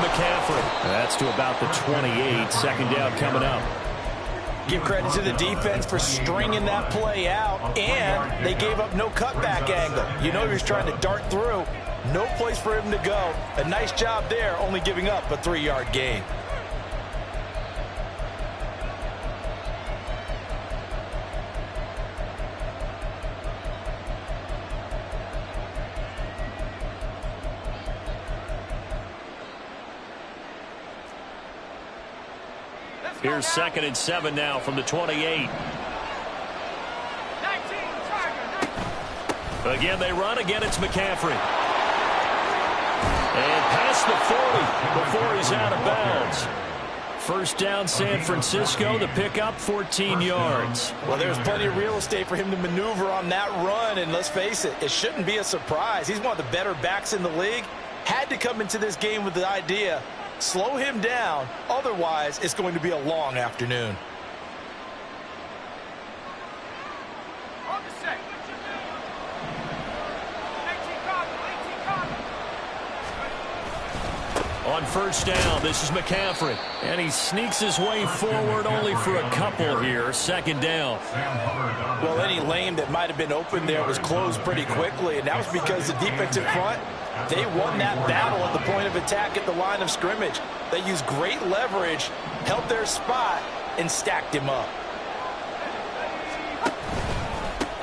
McCaffrey. That's to about the 28. Second down coming up. Give credit to the defense for stringing that play out, and they gave up no cutback angle. You know he was trying to dart through. No place for him to go. A nice job there, only giving up a 3-yard gain. Here's 2nd and 7 now from the 28. Again, they run. Again, it's McCaffrey. And past the 40 before he's out of bounds. First down, San Francisco. The pickup, 14 yards. Well, there's plenty of real estate for him to maneuver on that run. And let's face it, it shouldn't be a surprise. He's one of the better backs in the league. Had to come into this game with the idea, slow him down. Otherwise, it's going to be a long afternoon. On first down, this is McCaffrey. And he sneaks his way forward only for a couple here. Second down. Well, any lane that might have been open there was closed pretty quickly, and that was because the defensive front, they won that battle at the point of attack at the line of scrimmage. They used great leverage, held their spot, and stacked him up.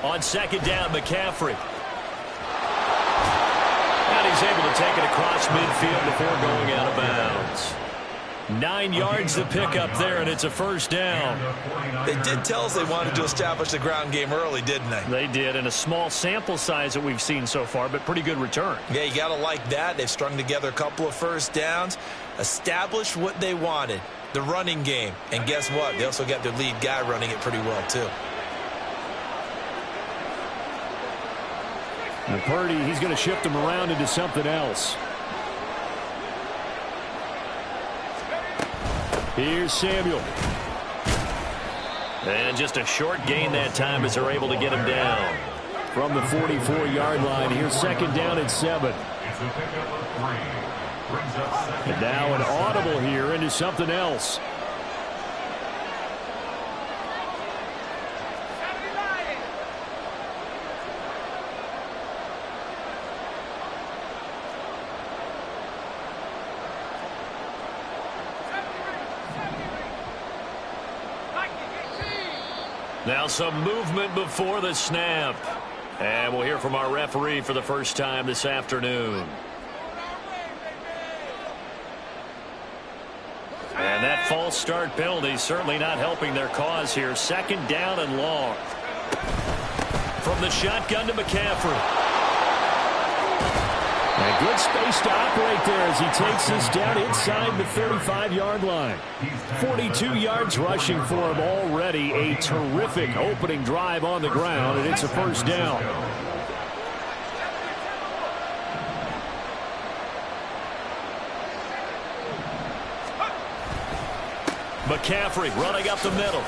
On second down, McCaffrey. And he's able to take it across midfield before going out of bounds. 9 yards to pick up there, and it's a first down. They did tell us they wanted to establish the ground game early, didn't they? They did, and a small sample size that we've seen so far, but pretty good return. Yeah, you got to like that. They've strung together a couple of first downs, established what they wanted, the running game. And guess what? They also got their lead guy running it pretty well, too. And Purdy, he's going to shift him around into something else. Here's Samuel. And just a short gain that time as they're able to get him down. From the 44-yard line, here's second down and 7. And now an audible here into something else. Now some movement before the snap. And we'll hear from our referee for the first time this afternoon. And that false start penalty certainly not helping their cause here. Second down and long. From the shotgun to McCaffrey. And good space to operate there as he takes this down inside the 35-yard line. 42 yards rushing for him already. A terrific opening drive on the ground, and it's a first down. McCaffrey running up the middle.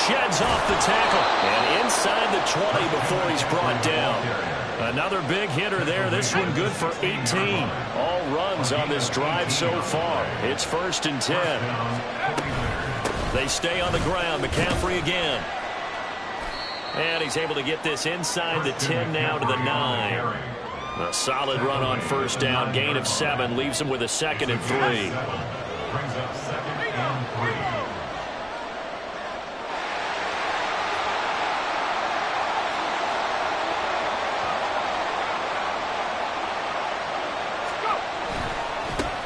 Sheds off the tackle. And inside the 20 before he's brought down. Another big hitter there. This one good for 18. All runs on this drive so far. It's 1st and 10. They stay on the ground. McCaffrey again. And he's able to get this inside the 10 now to the 9. A solid run on first down. Gain of 7 leaves him with a 2nd and 3.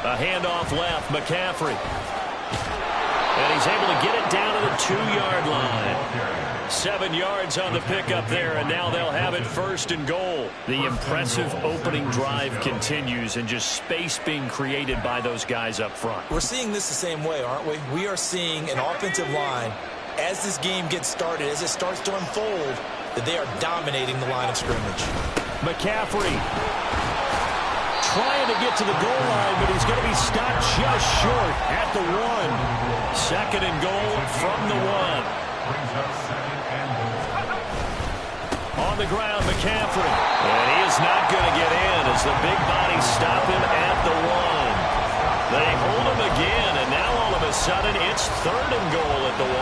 A handoff left, McCaffrey. And he's able to get it down to the 2-yard line. 7 yards on the pickup there, and now they'll have it 1st and goal. The impressive opening drive continues, and just space being created by those guys up front. We're seeing this the same way, aren't we? We are seeing an offensive line, as this game gets started, as it starts to unfold, that they are dominating the line of scrimmage. McCaffrey trying to get to the goal line, but he's going to be stopped just short at the 1. 2nd and goal from the 1. On the ground, McCaffrey. And he is not going to get in as the big bodies stop him at the 1. a sudden, it's 3rd and goal at the 1.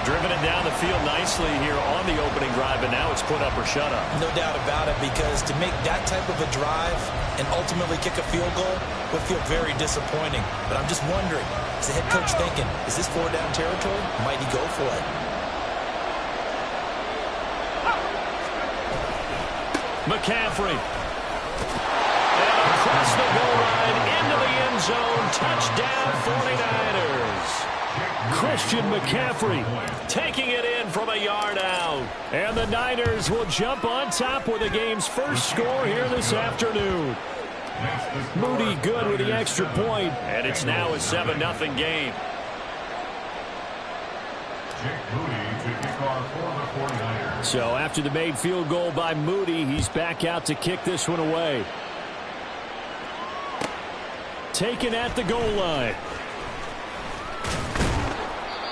Driven it down the field nicely here on the opening drive, and now it's put up or shut up. No doubt about it, because to make that type of a drive and ultimately kick a field goal would feel very disappointing. But I'm just wondering, is the head coach thinking, is this 4-down territory? Might he go for it? McCaffrey. And across the goal line, into the end zone. Touchdown, 49ers. Christian McCaffrey taking it in from a yard out. And the Niners will jump on top with the game's first score here this afternoon. Moody good with the extra point, and it's now a 7-0 game. So after the made field goal by Moody, he's back out to kick this one away. Taken at the goal line.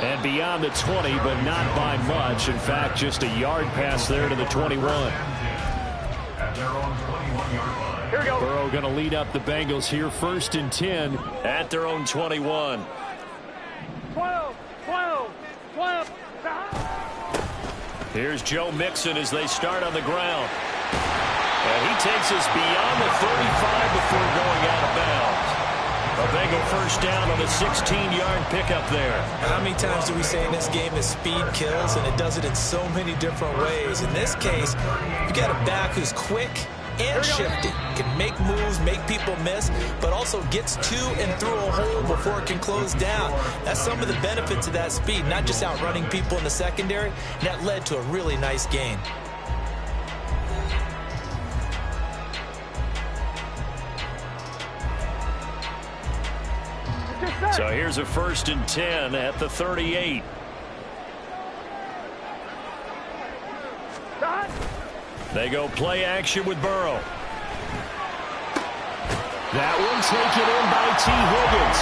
And beyond the 20, but not by much. In fact, just a yard pass there to the 21. Here we go. Burrow going to lead up the Bengals here, 1st and 10 at their own 21. 12. Here's Joe Mixon as they start on the ground. And he takes us beyond the 35 before going out of bounds. A Bengal first down on a 16-yard pickup there. How many times do we say in this game that speed kills, and it does it in so many different ways? In this case, you got a back who's quick and shifty, can make moves, make people miss, but also gets to and through a hole before it can close down. That's some of the benefits of that speed, not just outrunning people in the secondary. And that led to a really nice gain. So here's a 1st and 10 at the 38. They go play action with Burrow. That one taken in by T. Higgins.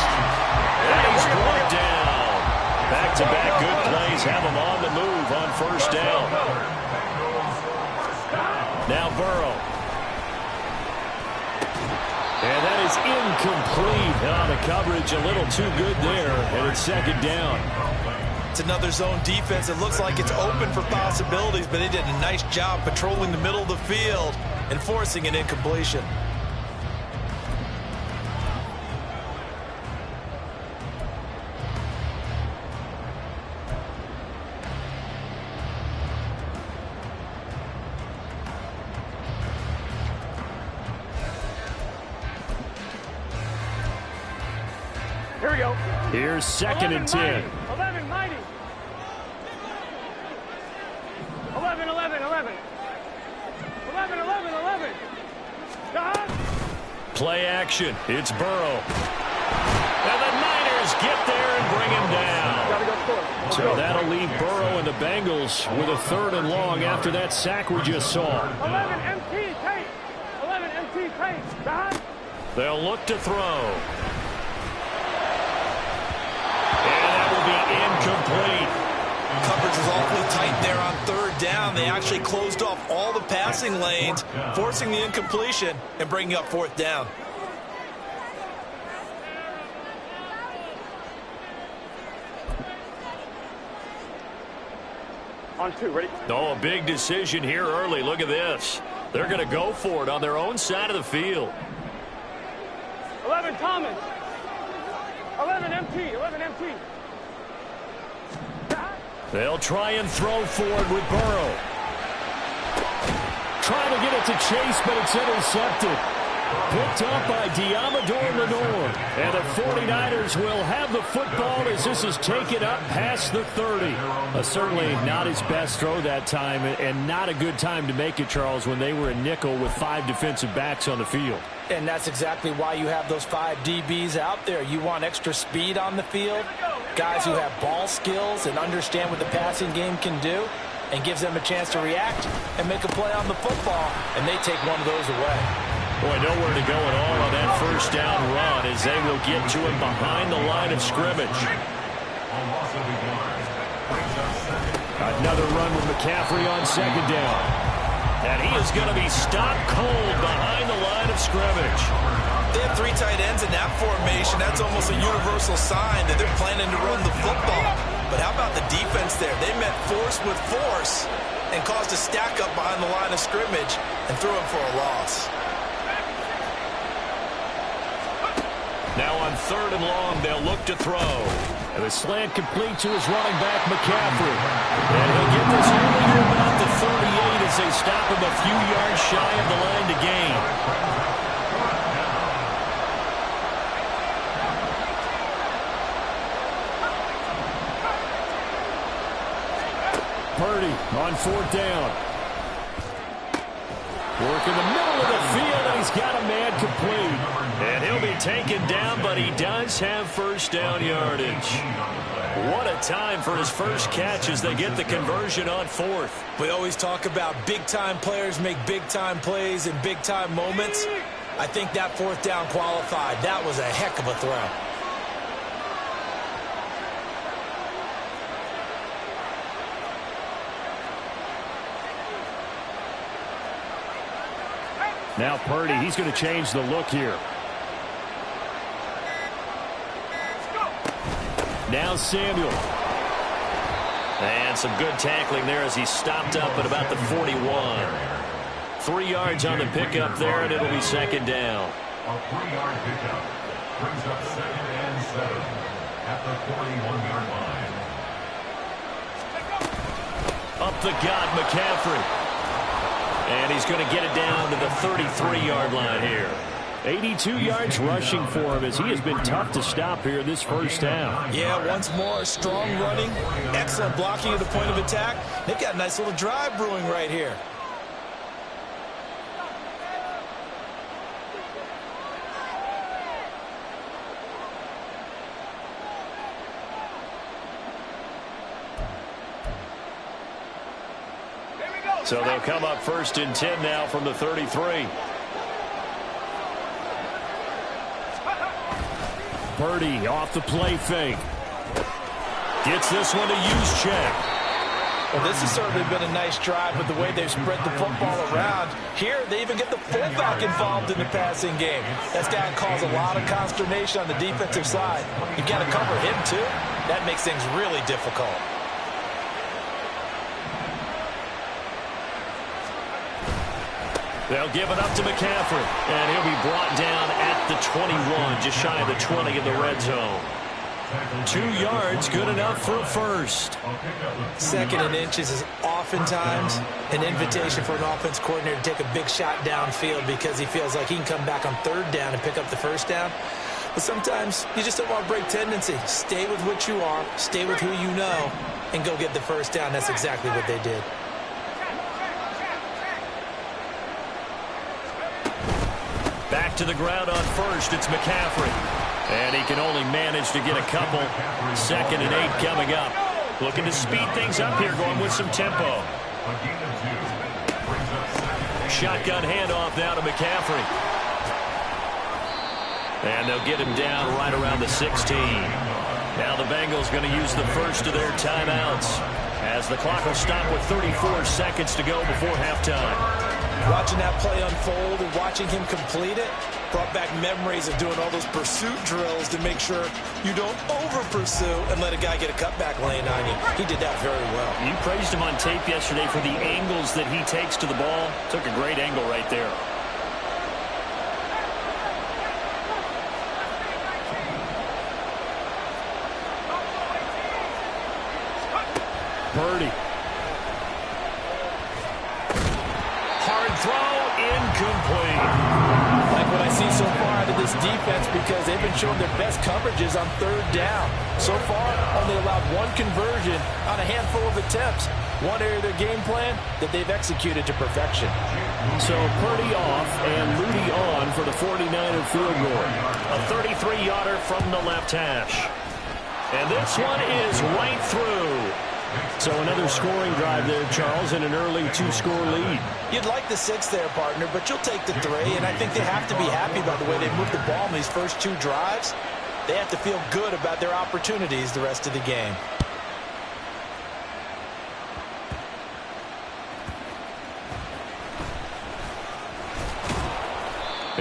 And he's brought down. Back-to-back good plays have him on the move on 1st down. Now Burrow. And that is incomplete. The coverage a little too good there, and it's 2nd down. It's another zone defense. It looks like it's open for possibilities, but they did a nice job patrolling the middle of the field and forcing an incompletion. Here we go. Here's 2nd and 10. 11, mighty. 11. 11. Play action. It's Burrow. And the Niners get there and bring him down. Gotta go score. So that'll leave Burrow and the Bengals with a 3rd and long after that sack we just saw. 11 MT tape. 11 MT tape. They'll look to throw. Incomplete. Coverage was awfully tight there on 3rd down. They actually closed off all the passing lanes, forcing the incompletion and bringing up 4th down. On 2, ready? Oh, a big decision here early. Look at this. They're going to go for it on their own side of the field. 11 Thomas. 11 MT. 11 MT. They'll try and throw forward with Burrow. Trying to get it to Chase, but it's intercepted. Picked up by Diamador Lenore. And the 49ers will have the football as this is taken up past the 30. Certainly not his best throw that time, and not a good time to make it, Charles, when they were in nickel with 5 defensive backs on the field. And that's exactly why you have those 5 DBs out there. You want extra speed on the field, guys who have ball skills and understand what the passing game can do, and gives them a chance to react and make a play on the football, and they take one of those away. Boy, nowhere to go at all on that 1st down run as they will get to him behind the line of scrimmage. Another run with McCaffrey on 2nd down. And he is going to be stopped cold behind the line of scrimmage. They have 3 tight ends in that formation. That's almost a universal sign that they're planning to run the football. But how about the defense there? They met force with force and caused a stack up behind the line of scrimmage and threw him for a loss. Now on 3rd and long, they'll look to throw. And the slant complete to his running back, McCaffrey. And he'll get this only to about the 38 as they stop him a few yards shy of the line to gain. Purdy on 4th down. Work in the middle of the field, and he's got a man complete. And he'll be taken down, but he does have 1st down yardage. What a time for his first catch as they get the conversion on 4th. We always talk about big-time players make big-time plays in big-time moments. I think that 4th down qualified. That was a heck of a throw. Now Purdy, he's going to change the look here. Now Samuel. And some good tackling there as he stopped up at about the 41. 3 yards on the pickup there, and it'll be 2nd down. A 3-yard pickup brings up 2nd and 7 at the 41-yard line. Up the gut, McCaffrey. And he's going to get it down to the 33-yard line here. 82 yards rushing for him as he has been tough to stop here this first half. Yeah, once more, strong running, excellent blocking at the point of attack. They've got a nice little drive brewing right here. So they'll come up 1st and 10 now from the 33. Purdy off the play fake. Gets this one to Juszczyk. Well, this has certainly been a nice drive with the way they've spread the football around. Here, they even get the fullback involved in the passing game. That's got to cause a lot of consternation on the defensive side. You've got to cover him, too. That makes things really difficult. They'll give it up to McCaffrey, and he'll be brought down at the 21, just shy of the 20 in the red zone. 2 yards, good enough for a first. 2nd and inches is oftentimes an invitation for an offense coordinator to take a big shot downfield because he feels like he can come back on 3rd down and pick up the 1st down. But sometimes you just don't want to break tendency. Stay with what you are, stay with who you know, and go get the 1st down. That's exactly what they did. Back to the ground on 1st, it's McCaffrey. And he can only manage to get a couple. 2nd and 8 coming up. Looking to speed things up here, going with some tempo. Shotgun handoff now to McCaffrey. And they'll get him down right around the 16. Now the Bengals going to use the first of their timeouts as the clock will stop with 34 seconds to go before halftime. Watching that play unfold and watching him complete it brought back memories of doing all those pursuit drills to make sure you don't over-pursue and let a guy get a cutback lane on you. He did that very well. You praised him on tape yesterday for the angles that he takes to the ball. Took a great angle right there. Purdy. Hard throw, incomplete. Like what I see so far out of this defense because they've been showing their best coverages on 3rd down. So far, only allowed 1 conversion on a handful of attempts. One area of their game plan that they've executed to perfection. So Purdy off and Moody on for the 49er field goal. A 33-yarder from the left hash. And this one is right through. So another scoring drive there, Charles, and an early 2-score lead. You'd like the 6 there, partner, but you'll take the 3, and I think they have to be happy about the way they moved the ball in these first 2 drives. They have to feel good about their opportunities the rest of the game.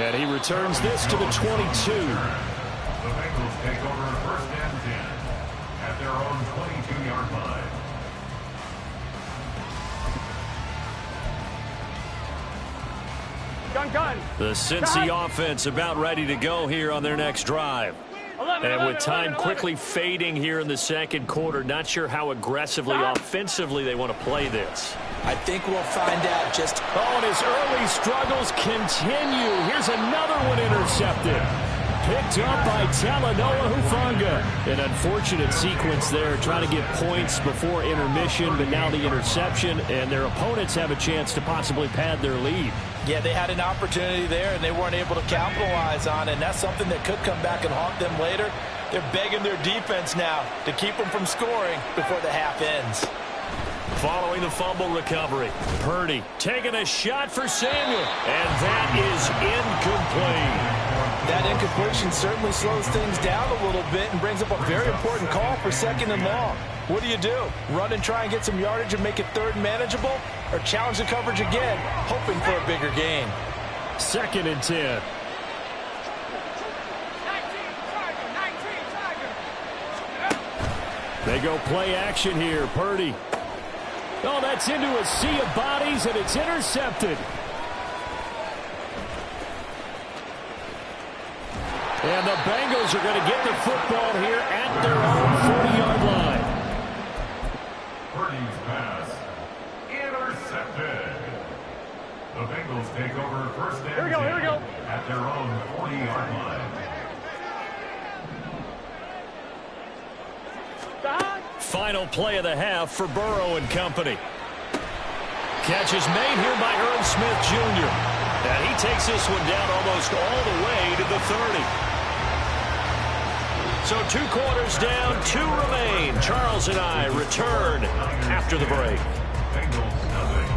And he returns this to the 22. The Bengals take over 1st and 10 at their own 22-yard line. Gun. The Cincy offense about ready to go here on their next drive. And with time quickly fading here in the second quarter, not sure how aggressively, offensively they want to play this. I think we'll find out just... Oh, and his early struggles continue. Here's another one intercepted. Picked up by Talanoa Hufanga. An unfortunate sequence there, trying to get points before intermission, but now the interception, and their opponents have a chance to possibly pad their lead. Yeah, they had an opportunity there, and they weren't able to capitalize on it, and that's something that could come back and haunt them later. They're begging their defense now to keep them from scoring before the half ends. Following the fumble recovery, Purdy taking a shot for Samuel, and that is incomplete. That incompletion certainly slows things down a little bit and brings up a very important call for 2nd and long. What do? Run and try and get some yardage and make it 3rd and manageable? Or challenge the coverage again, hoping for a bigger gain? 2nd and 10. They go play action here. Purdy. Oh, that's into a sea of bodies, and it's intercepted. And the Bengals are going to get the football here at their own 40-yard line. Purdy's pass intercepted. The Bengals take over 1st and 10 at their own 40-yard line. Final play of the half for Burrow and company. Catch is made here by Irv Smith Jr. And he takes this one down almost all the way to the 30. So 2 quarters down, 2 remain. Charles and I return after the break. Bengals nothing.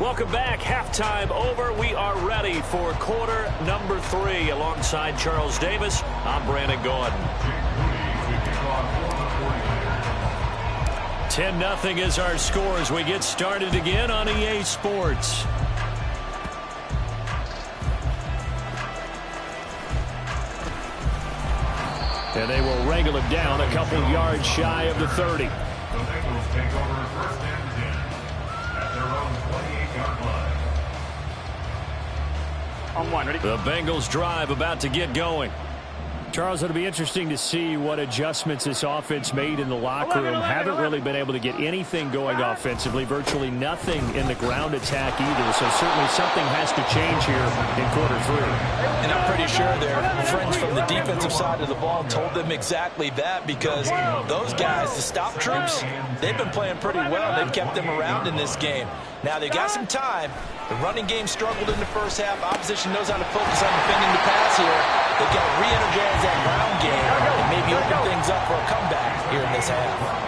Welcome back. Halftime over. We are ready for quarter number 3. Alongside Charles Davis, I'm Brandon Gordon. 10-0 is our score as we get started again on EA Sports. And they will wrangle it down a couple yards shy of the 30. The Bengals take over 1st and 10 at their own 28-yard line. On one, ready? The Bengals drive about to get going. Charles, it'll be interesting to see what adjustments this offense made in the locker room. Haven't really been able to get anything going offensively, virtually nothing in the ground attack either. So certainly something has to change here in quarter 3. And I'm pretty sure their friends from the defensive side of the ball told them exactly that, because those guys, the stop troops, they've been playing pretty well. They've kept them around in this game. Now they've got some time. The running game struggled in the first half. Opposition knows how to focus on defending the pass here. They've got to re-energize that ground game and maybe open things up for a comeback here in this half.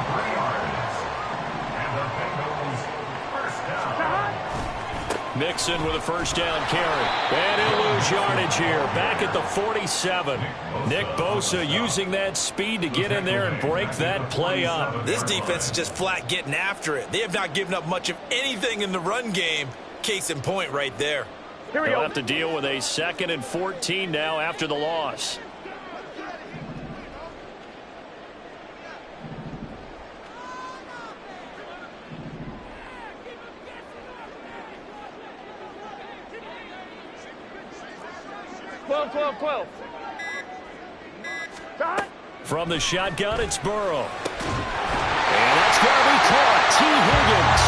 Mixon with a first down carry. And he'll lose yardage here. Back at the 47. Nick Bosa using that speed to get in there and break that play up. This defense is just flat getting after it. They have not given up much of anything in the run game. Case in point right there. They'll have to deal with a 2nd and 14 now after the loss. Twelve. From the shotgun, it's Burrow. And that's going to be caught. T. Higgins.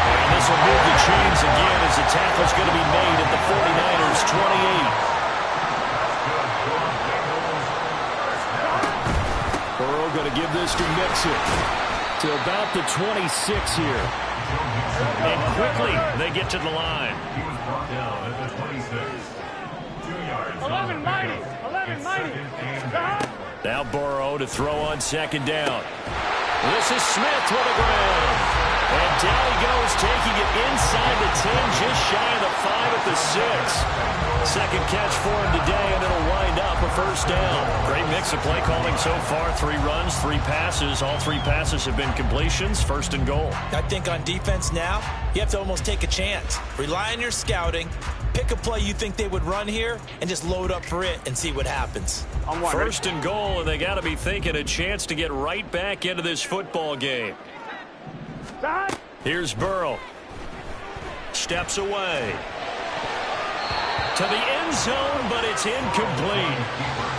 And this will move the chains again as the tackle's going to be made at the 49ers 28. Burrow going to give this to Mixon to about the 26 here. And quickly they get to the line. He was brought down at the 26. 2 yards. 11 mighty. Now Burrow to throw on 2nd down. This is Smith with the ground. And down he goes, taking it inside the 10, just shy of the 5 at the Second catch for him today, and it'll wind up a first down. Great mix of play calling so far. 3 runs, 3 passes. All 3 passes have been completions. First and goal. I think on defense now, you have to almost take a chance. Rely on your scouting. Pick a play you think they would run here and just load up for it and see what happens. First and goal, and they got to be thinking a chance to get right back into this football game. Here's Burrow. Steps away to the end zone, but it's incomplete.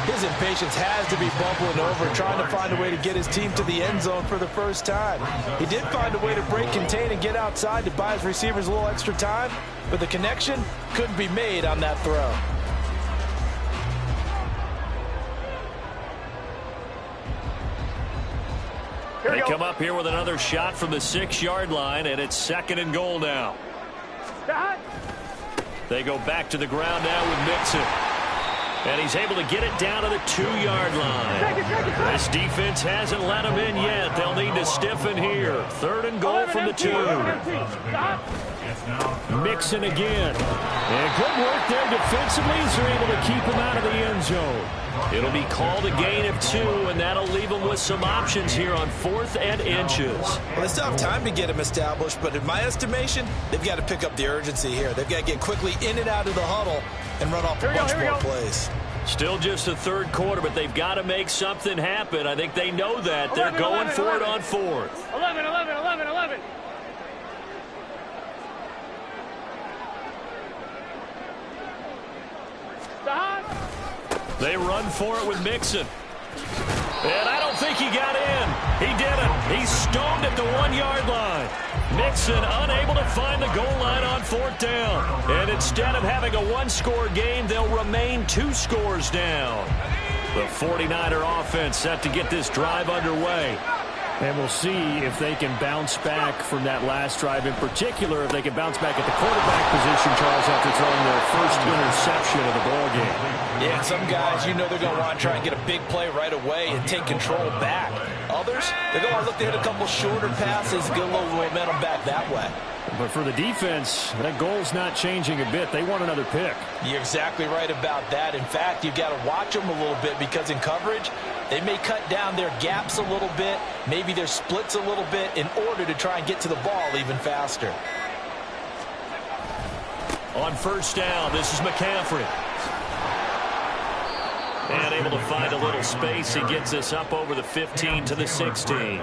His impatience has to be bubbling over, trying to find a way to get his team to the end zone for the first time. He did find a way to break contain and get outside to buy his receivers a little extra time, but the connection couldn't be made on that throw. They come up here with another shot from the 6-yard line, and it's second and goal now. They go back to the ground now with Mixon. And he's able to get it down to the 2-yard line. This defense hasn't let him in yet. They'll need to stiffen here. Third and goal from the 2. Mixon again. And good work there defensively as they're able to keep him out of the end zone. It'll be called a gain of 2, and that'll leave them with some options here on 4th and inches. Well, they still have time to get him established, but in my estimation, they've got to pick up the urgency here. They've got to get quickly in and out of the huddle and run off a bunch more plays. Still just the third quarter, but they've got to make something happen. I think they know that. They're going for it on 4th. 11. They run for it with Mixon. And I don't think he got in. He didn't. He's stoned at the 1-yard line. Mixon unable to find the goal line on 4th down. And instead of having a 1-score game, they'll remain 2 scores down. The 49er offense set to get this drive underway. And we'll see if they can bounce back from that last drive. In particular, if they can bounce back at the quarterback position, Charles, after throwing their first interception of the ballgame. Yeah, some guys, you know they're going to want to try and get a big play right away and take control back. Others, they're going to look to hit a couple shorter passes, get a little momentum back that way. But for the defense, that goal's not changing a bit. They want another pick. You're exactly right about that. In fact, you've got to watch them a little bit because in coverage, they may cut down their gaps a little bit, maybe their splits a little bit in order to try and get to the ball even faster. On first down, this is McCaffrey. And able to find a little space. He gets us up over the 15 to the 16.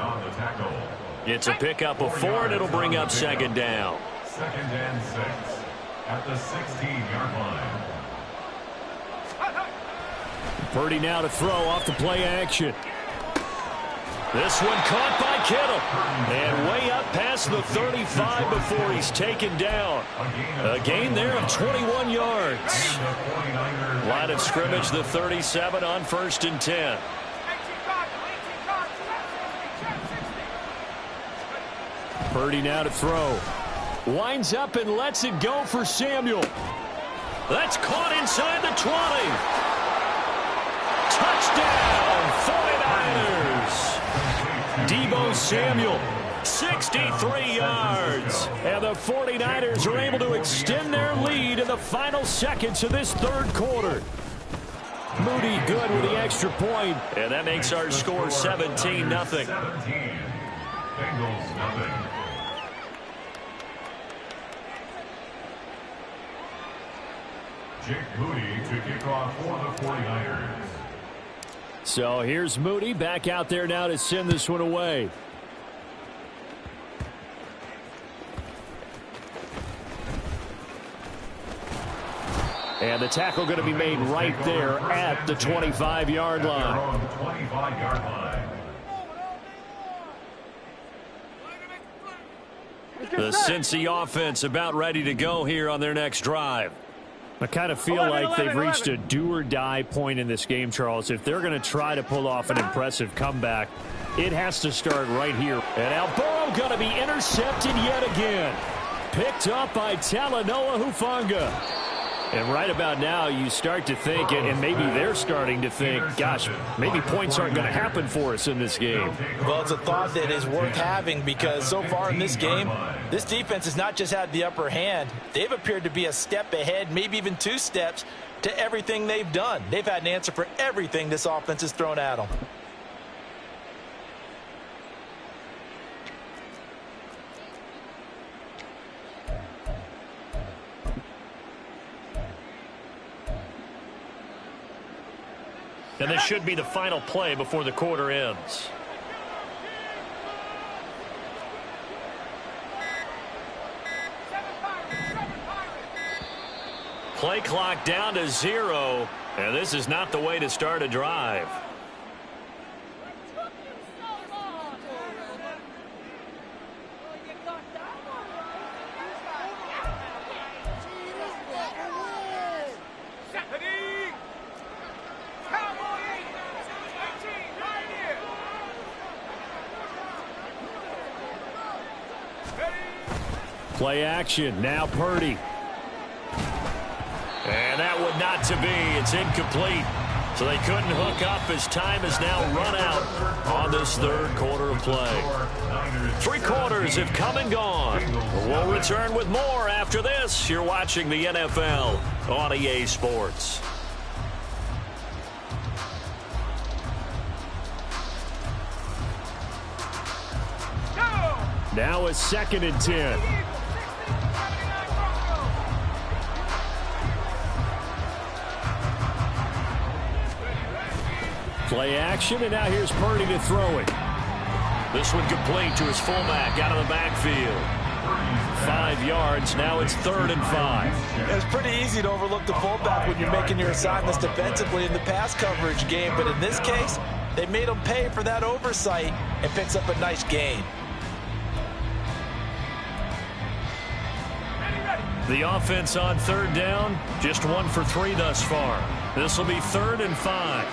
It's a pickup of 4, and it'll bring up second down. Second and 6 at the 16-yard line. Purdy now to throw off the play action. This one caught by Kittle. And way up past the 35 before he's taken down. A gain there of 21 yards. Line of scrimmage, the 37 on 1st and 10. Purdy now to throw. Winds up and lets it go for Samuel. That's caught inside the 20. Touchdown, 49ers. Deebo Samuel, 63 yards. And the 49ers are able to extend their lead in the final seconds of this third quarter. Moody good with the extra point. And that makes our score 17-0. 17. Bengals nothing. Jake Moody to kick off for the 49ers. So here's Moody back out there now to send this one away. And the tackle going to be made right there at the 25-yard line. 25-yard line. The Cincy offense about ready to go here on their next drive. I kind of feel like they've reached a do-or-die point in this game, Charles. If they're going to try to pull off an impressive comeback, it has to start right here. And Al Burrow going to be intercepted yet again. Picked up by Talanoa Hufanga. And right about now, you start to think, and maybe they're starting to think, gosh, maybe points aren't going to happen for us in this game. Well, it's a thought that is worth having because so far in this game, this defense has not just had the upper hand. They've appeared to be a step ahead, maybe even 2 steps to everything they've done. They've had an answer for everything this offense has thrown at them. And this should be the final play before the quarter ends. Play clock down to 0, and this is not the way to start a drive. Play action. Now Purdy. And that would not to be. It's incomplete. So they couldn't hook up as time is now run out on this third quarter of play. 3 quarters have come and gone. We'll return with more after this. You're watching the NFL on EA Sports. Now it's 2nd and 10. Play action, and now here's Purdy to throw it. This one complete to his fullback out of the backfield. 5 yards. Now it's 3rd and 5. It's pretty easy to overlook the fullback when you're making your assignments defensively in the pass coverage game, but in this case, they made him pay for that oversight and picks up a nice gain. The offense on 3rd down, just 1 for 3 thus far. This will be 3rd and 5.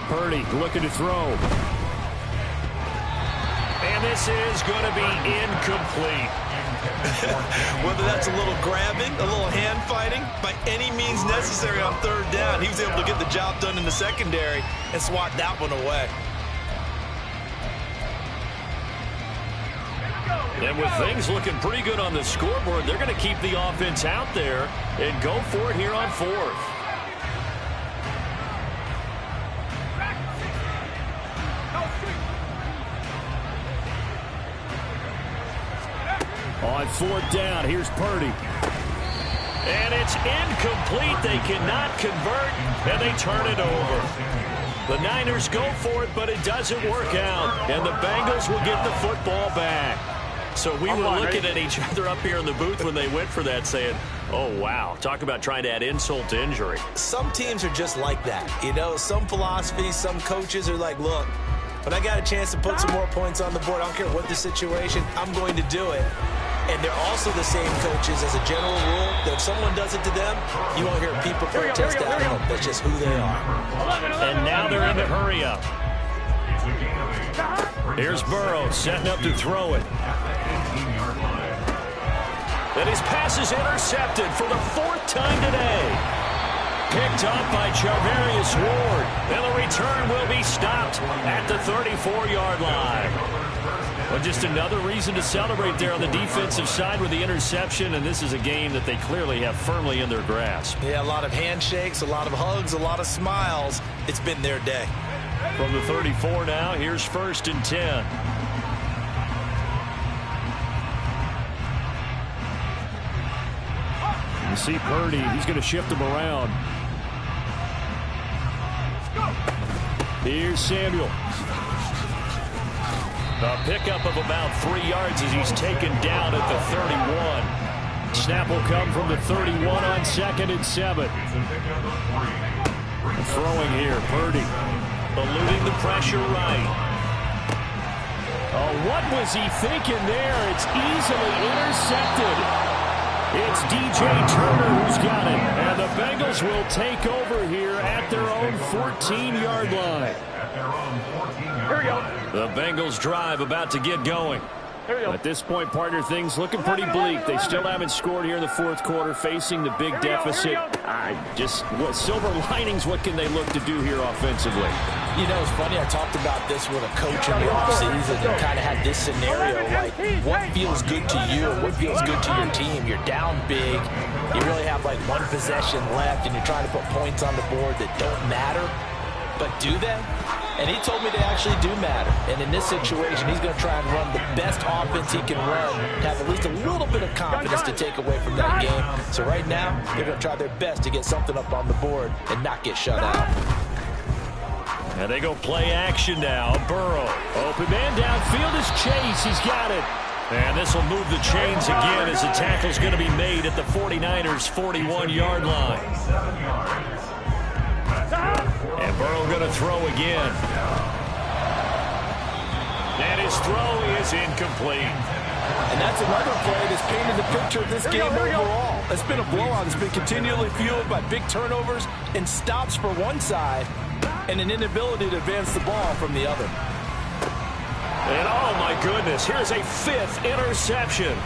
Purdy looking to throw. And this is going to be incomplete. Whether that's a little grabbing, a little hand fighting, by any means necessary on 3rd down, he was able to get the job done in the secondary and swat that one away. And with things looking pretty good on the scoreboard, they're going to keep the offense out there and go for it here on 4th. On 4th down, here's Purdy. And it's incomplete. They cannot convert, and they turn it over. The Niners go for it, but it doesn't work out. And the Bengals will get the football back. So we were looking at each other up here in the booth when they went for that saying, oh, wow, talk about trying to add insult to injury. Some teams are just like that. You know, some philosophies, some coaches are like, look, when I got a chance to put some more points on the board, I don't care what the situation, I'm going to do it. And they're also the same coaches as a general rule that if someone does it to them, you won't hear people protest at them. That's just who they are. And now they're in the hurry up. Here's Burrow setting up to throw it. And his pass is intercepted for the 4th time today. Picked up by Charvarius Ward. And the return will be stopped at the 34-yard line. Well, just another reason to celebrate there on the defensive side with the interception, and this is a game that they clearly have firmly in their grasp. Yeah, a lot of handshakes, a lot of hugs, a lot of smiles. It's been their day. From the 34 now, here's 1st and 10. You see Purdy, he's going to shift him around. Here's Samuel. A pickup of about 3 yards as he's taken down at the 31. Snap will come from the 31 on 2nd and 7. Throwing here, Purdy. Eluding the pressure right. Oh, what was he thinking there? It's easily intercepted. It's DJ Turner who's got it. And the Bengals will take over here at their own 14-yard line. Here we go. The Bengals drive about to get going. At this point, partner, things looking pretty bleak. They still haven't scored here in the fourth quarter, facing the big deficit. What silver linings, what can they look to do here offensively? You know, it's funny, I talked about this with a coach in the offseason and kind of had this scenario, like, what feels good to you and what feels good to your team? You're down big. You really have, like, one possession left, and you're trying to put points on the board that don't matter. But do they? And he told me they actually do matter. And in this situation, he's going to try and run the best offense he can run, have at least a little bit of confidence to take away from that game. So right now, they're going to try their best to get something up on the board and not get shut out. And they go play action now. Burrow, open man downfield is Chase. He's got it. And this will move the chains again as the tackle's going to be made at the 49ers' 41-yard line. And Burrow going to throw again. And his throw is incomplete. And that's another play that's painted the picture of this game overall. It's been a blowout. It's been continually fueled by big turnovers and stops for one side and an inability to advance the ball from the other. And oh my goodness, here's a fifth interception.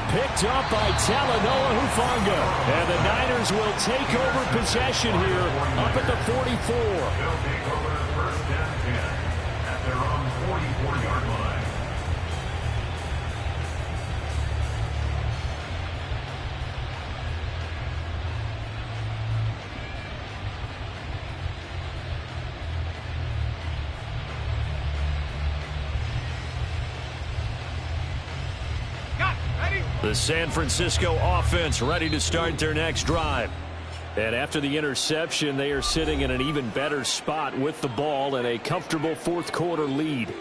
Picked up by Talanoa Hufanga. And the Niners will take over possession here up at the 44. They'll take over first and 10 at their own 44-yard line. The San Francisco offense ready to start their next drive. And after the interception, they are sitting in an even better spot with the ball and a comfortable fourth quarter lead.